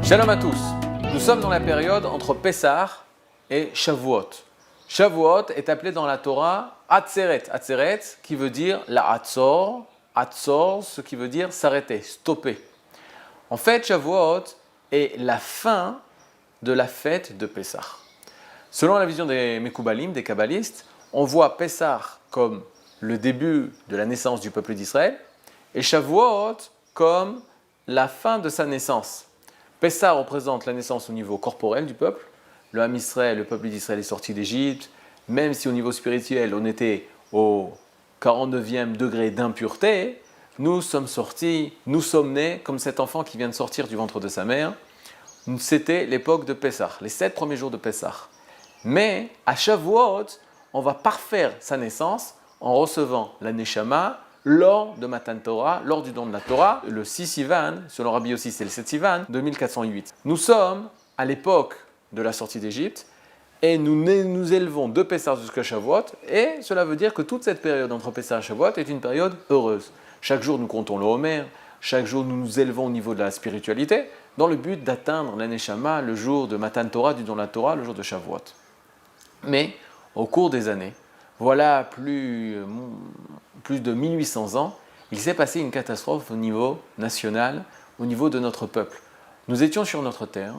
Shalom à tous. Nous sommes dans la période entre Pessah et Shavuot. Shavuot est appelé dans la Torah Atzeret. Atzeret qui veut dire la Atzor. Atzor, ce qui veut dire s'arrêter, stopper. En fait, Shavuot est la fin de la fête de Pessah. Selon la vision des Mekoubalim, des Kabbalistes, on voit Pessah comme le début de la naissance du peuple d'Israël et Shavuot comme la fin de sa naissance. Pessah représente la naissance au niveau corporel du peuple. Le Ham Israël, le peuple d'Israël est sorti d'Égypte. Même si au niveau spirituel, on était au 49e degré d'impureté, nous sommes sortis, nous sommes nés comme cet enfant qui vient de sortir du ventre de sa mère. C'était l'époque de Pessah, les 7 premiers jours de Pessah. Mais à Shavuot, on va parfaire sa naissance en recevant la Neshama lors de Matan Torah, lors du don de la Torah, le 6 Sivan, selon Rabbi Yossi c'est le 7 Sivan, 2408. Nous sommes à l'époque de la sortie d'Égypte et nous élevons de Pessah jusqu'à Shavuot et cela veut dire que toute cette période entre Pessah et Shavuot est une période heureuse. Chaque jour nous comptons le Homer, chaque jour nous nous élevons au niveau de la spiritualité dans le but d'atteindre la Neshama le jour de Matan Torah, du don de la Torah, le jour de Shavuot. Mais au cours des années, voilà plus de 1800 ans, il s'est passé une catastrophe au niveau national, au niveau de notre peuple. Nous étions sur notre terre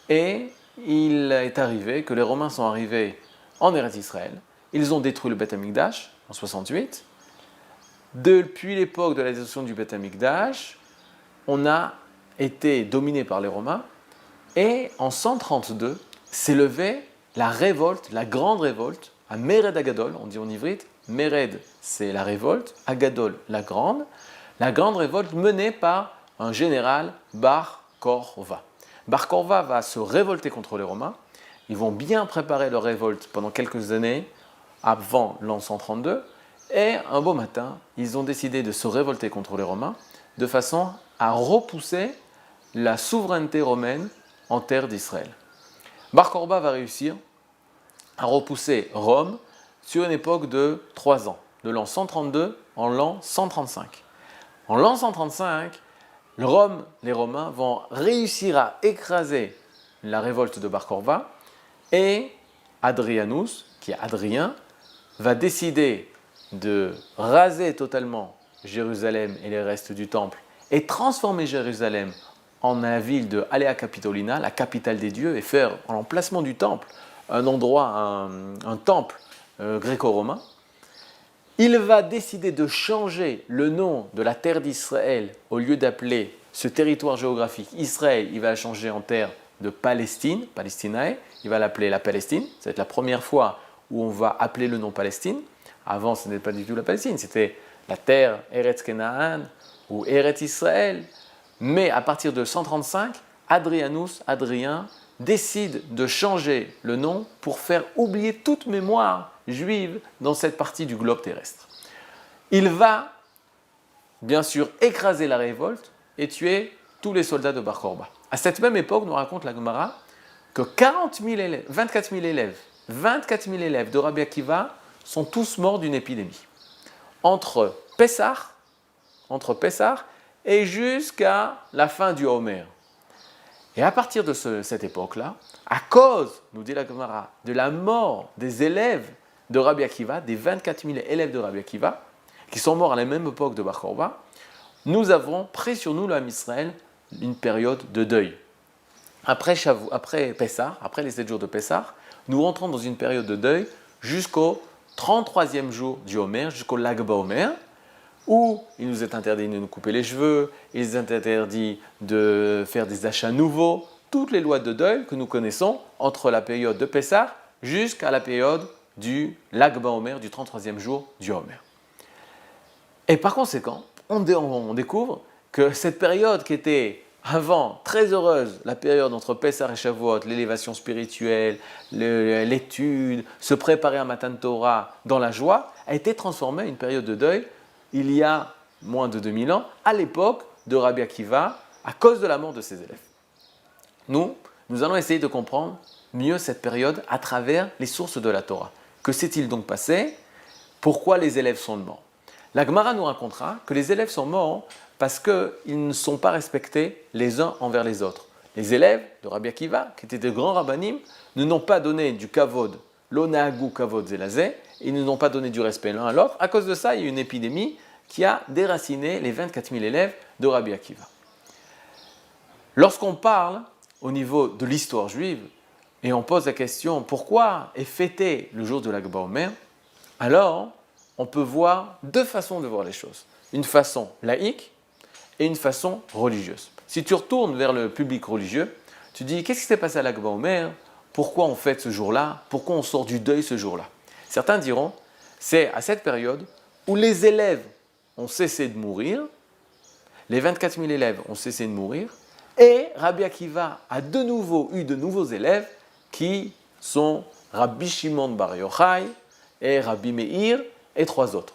et il est arrivé que les Romains sont arrivés en Eretz Israël. Ils ont détruit le Beth Amikdash en 68. Depuis l'époque de la destruction du Beth Amikdash, on a été dominé par les Romains et en 132 s'est levée la révolte, la grande révolte, à Mered Agadol, on dit en ivrite. Mered, c'est la révolte, Agadol, la grande révolte menée par un général, Bar Korva. Bar Korva va se révolter contre les Romains. Ils vont bien préparer leur révolte pendant quelques années, avant l'an 132, et un beau matin, ils ont décidé de se révolter contre les Romains, de façon à repousser la souveraineté romaine en terre d'Israël. Bar Korva va réussir à repousser Rome sur une époque de 3 ans, de l'an 132 en l'an 135. En l'an 135, les Romains vont réussir à écraser la révolte de Bar Korva et Hadrianus, qui est Hadrien, va décider de raser totalement Jérusalem et les restes du temple et transformer Jérusalem en la ville de Alea Capitolina, la capitale des dieux, et faire en l'emplacement du temple un endroit, un temple gréco-romain. Il va décider de changer le nom de la terre d'Israël. Au lieu d'appeler ce territoire géographique Israël, il va la changer en terre de Palestine, Palestinae. Il va l'appeler la Palestine. Ça va être la première fois où on va appeler le nom Palestine. Avant, ce n'était pas du tout la Palestine, c'était la terre Eretz Kenaan ou Eretz Israël. Mais à partir de 135, Hadrien, décide de changer le nom pour faire oublier toute mémoire juive dans cette partie du globe terrestre. Il va, bien sûr, écraser la révolte et tuer tous les soldats de Bar Korba. À cette même époque, nous raconte la Gemara que 24 000 élèves de Rabbi Akiva sont tous morts d'une épidémie. Entre Pessah et jusqu'à la fin du Homer. Et à partir de cette époque-là, à cause, nous dit la Gemara, de la mort des élèves de Rabbi Akiva, des 24 000 élèves de Rabbi Akiva, qui sont morts à la même époque de Bar Korba, nous avons pris sur nous, le Ham Israël, une période de deuil. Après Pessah, après les 7 jours de Pessah, nous rentrons dans une période de deuil jusqu'au 33e jour du Homer, jusqu'au Lag BaOmer, où il nous est interdit de nous couper les cheveux, il nous est interdit de faire des achats nouveaux, toutes les lois de deuil que nous connaissons entre la période de Pessah jusqu'à la période du Lag BaOmer, du 33e jour du Homer. Et par conséquent, on découvre que cette période qui était avant très heureuse, la période entre Pessah et Shavuot, l'élévation spirituelle, l'étude, se préparer à Matan Torah dans la joie, a été transformée en une période de deuil il y a moins de 2000 ans, à l'époque de Rabbi Akiva, à cause de la mort de ses élèves. Nous allons essayer de comprendre mieux cette période à travers les sources de la Torah. Que s'est-il donc passé? Pourquoi les élèves sont morts? La Gemara nous racontera que les élèves sont morts parce qu'ils ne sont pas respectés les uns envers les autres. les élèves de Rabbi Akiva, qui étaient des grands rabbanim, ne n'ont pas donné du kavod, l'onahagu kavod zelazé, ils ne n'ont pas donné du respect l'un à l'autre. À cause de ça, il y a eu une épidémie qui a déraciné les 24 000 élèves de Rabbi Akiva. Lorsqu'on parle au niveau de l'histoire juive, et on pose la question pourquoi est fêté le jour de l'Ag BaOmer, alors on peut voir deux façons de voir les choses. Une façon laïque et une façon religieuse. Si tu retournes vers le public religieux, tu dis qu'est-ce qui s'est passé à l'Ag BaOmer, pourquoi on fête ce jour-là, pourquoi on sort du deuil ce jour-là. Certains diront c'est à cette période où les élèves ont cessé de mourir, les 24 000 élèves ont cessé de mourir, et Rabbi Akiva a de nouveau eu de nouveaux élèves qui sont Rabbi Shimon Bar Yochai et Rabbi Meir et trois autres.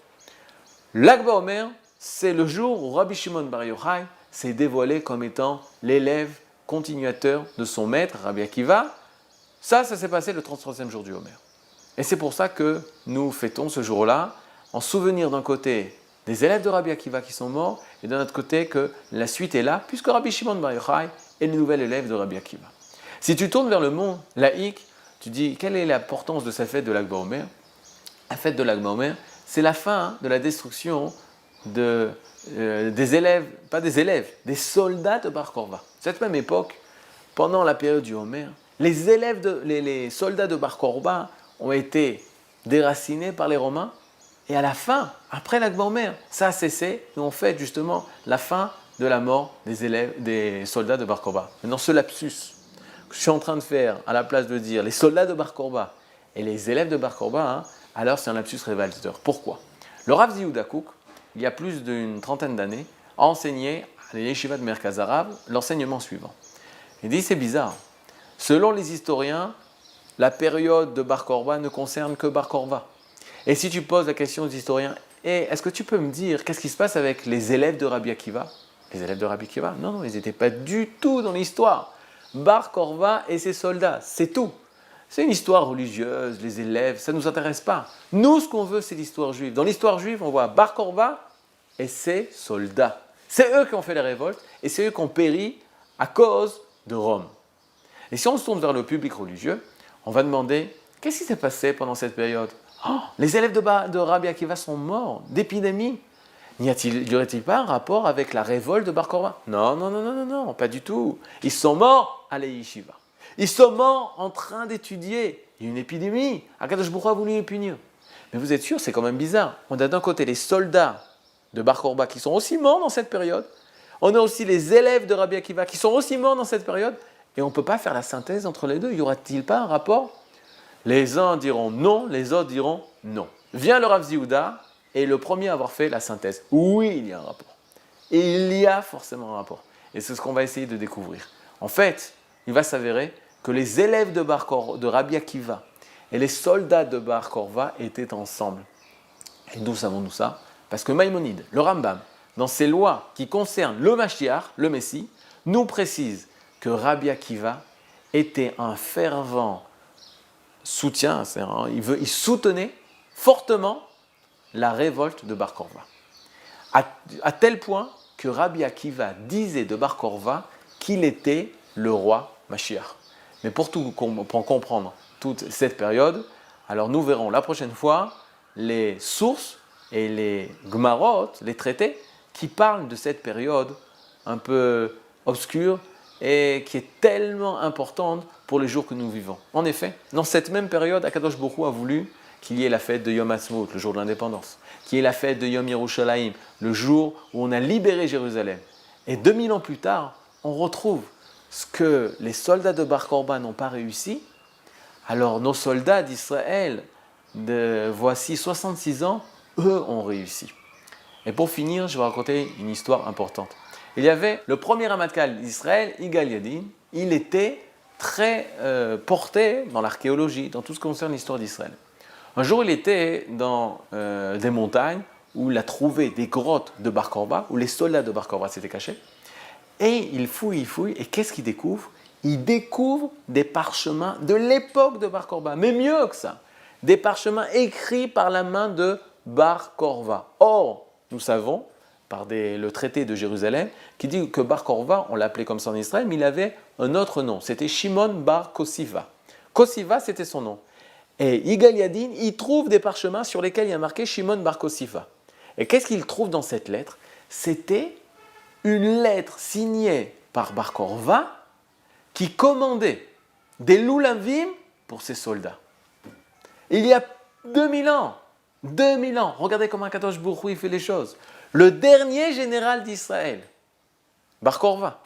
L'Ag BaOmer, c'est le jour où Rabbi Shimon Bar Yochai s'est dévoilé comme étant l'élève continuateur de son maître, Rabbi Akiva. Ça s'est passé le 33e jour du Homer. Et c'est pour ça que nous fêtons ce jour-là, en souvenir d'un côté des élèves de Rabbi Akiva qui sont morts, et d'un autre côté que la suite est là, puisque Rabbi Shimon Bar Yochai est le nouvel élève de Rabbi Akiva. Si tu tournes vers le monde laïque, tu dis quelle est l'importance de cette fête de l'Ag BaOmer? La fête de l'Ag BaOmer, c'est la fin de la destruction des élèves, pas des élèves, des soldats de Bar Korva. Cette même époque, pendant la période du Homer, les soldats de Bar Korva ont été déracinés par les Romains. Et à la fin, après l'Ag BaOmer, ça a cessé et on fête justement la fin de la mort des soldats de Bar Korva. Maintenant, ce lapsus que je suis en train de faire à la place de dire les soldats de Bar Korva et les élèves de Bar Korva, alors c'est un lapsus révélateur. Pourquoi? Le Rav Yehuda Kook, il y a plus d'une trentaine d'années, a enseigné à les yeshivas de Merkaz Arav l'enseignement suivant. Il dit c'est bizarre. Selon les historiens, la période de Bar Korva ne concerne que Bar Korva. Et si tu poses la question aux historiens, est-ce que tu peux me dire qu'est-ce qui se passe avec les élèves de Rabbi Akiva? Les élèves de Rabbi Akiva? Non, ils n'étaient pas du tout dans l'histoire. Bar Korva et ses soldats, c'est tout. C'est une histoire religieuse, les élèves, ça ne nous intéresse pas. Nous, ce qu'on veut, c'est l'histoire juive. Dans l'histoire juive, on voit Bar Korva et ses soldats. C'est eux qui ont fait les révoltes et c'est eux qui ont péri à cause de Rome. Et si on se tourne vers le public religieux, on va demander qu'est-ce qui s'est passé pendant cette période? Les élèves de Rabbi Akiva sont morts d'épidémie. Y aurait-il pas un rapport avec la révolte de Bar Korva? Non, pas du tout. Ils sont morts à la yeshiva. Ils sont morts en train d'étudier. Il y a une épidémie. Akadosh Baruch Hu a voulu les punir. Mais vous êtes sûr, c'est quand même bizarre. On a d'un côté les soldats de Bar Korva qui sont aussi morts dans cette période. On a aussi les élèves de Rabbi Akiva qui sont aussi morts dans cette période. Et on ne peut pas faire la synthèse entre les deux. Y aura-t-il pas un rapport? Les uns diront non, les autres diront non. Vient le Rav Yehuda et le premier à avoir fait la synthèse. Oui, il y a un rapport. Et il y a forcément un rapport. Et c'est ce qu'on va essayer de découvrir. En fait, il va s'avérer que les élèves de Rabbi Akiva et les soldats de Bar Korva étaient ensemble. Et d'où savons-nous ça? Parce que Maïmonide, le Rambam, dans ses lois qui concernent le Mashiach, le Messie, nous précise que Rabbi Akiva était un fervent soutien, il soutenait fortement la révolte de Bar Korva. À tel point que Rabbi Akiva disait de Bar Korva qu'il était le roi Mashiach. Mais pour comprendre toute cette période, alors nous verrons la prochaine fois les sources et les Gemarot, les traités, qui parlent de cette période un peu obscure et qui est tellement importante pour les jours que nous vivons. En effet, dans cette même période, Akadosh Baruch Hu a voulu qu'il y ait la fête de Yom Ha'atzmaut, le jour de l'indépendance, qu'il y ait la fête de Yom Yerushalayim, le jour où on a libéré Jérusalem. Et 2000 ans plus tard, on retrouve ce que les soldats de Bar Korba n'ont pas réussi. Alors nos soldats d'Israël, voici 66 ans, eux ont réussi. Et pour finir, je vais raconter une histoire importante. Il y avait le premier Ramatkal d'Israël, Yigal Yadin. Il était très porté dans l'archéologie, dans tout ce qui concerne l'histoire d'Israël. Un jour, il était dans des montagnes où il a trouvé des grottes de Bar Korba, où les soldats de Bar Korba s'étaient cachés. Et il fouille, et qu'est-ce qu'il découvre? Il découvre des parchemins de l'époque de Bar Korba, mais mieux que ça, des parchemins écrits par la main de Bar Korba. Or, nous savons, par le traité de Jérusalem, qui dit que Bar Korva, on l'appelait comme ça en Israël, mais il avait un autre nom. C'était Shimon Bar Kosiva. Kosiva, c'était son nom. Et Yigal Yadin, il trouve des parchemins sur lesquels il y a marqué Shimon Bar Kosiva. Et qu'est-ce qu'il trouve dans cette lettre? C'était une lettre signée par Bar Korva qui commandait des loulavim pour ses soldats. Il y a 2000 ans, regardez comment Kadosh Baruch Hu fait les choses. Le dernier général d'Israël, Bar Korva,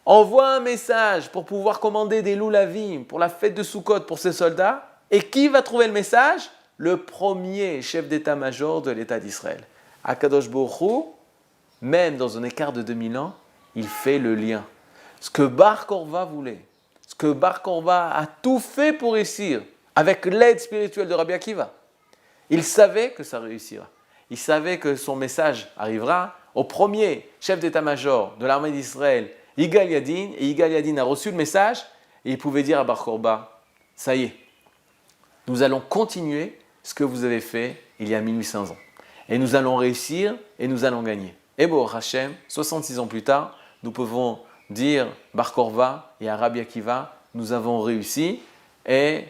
envoie un message pour pouvoir commander des loulavim pour la fête de Sukkot pour ses soldats. Et qui va trouver le message? Le premier chef d'état-major de l'État d'Israël. Akadosh Baruch Hu, même dans un écart de 2000 ans, il fait le lien. Ce que Bar Korva voulait, ce que Bar Korva a tout fait pour réussir, avec l'aide spirituelle de Rabbi Akiva, il savait que ça réussira. Il savait que son message arrivera au premier chef d'état-major de l'armée d'Israël, Yigal Yadin, et Yigal Yadin a reçu le message, et il pouvait dire à Bar Korva, ça y est, nous allons continuer ce que vous avez fait il y a 1800 ans. Et nous allons réussir et nous allons gagner. Et bon, Hachem, 66 ans plus tard, nous pouvons dire Bar Korva et à Rabbi Akiva, nous avons réussi et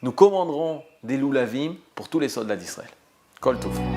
nous commanderons des loulavim pour tous les soldats d'Israël. Kol Tov.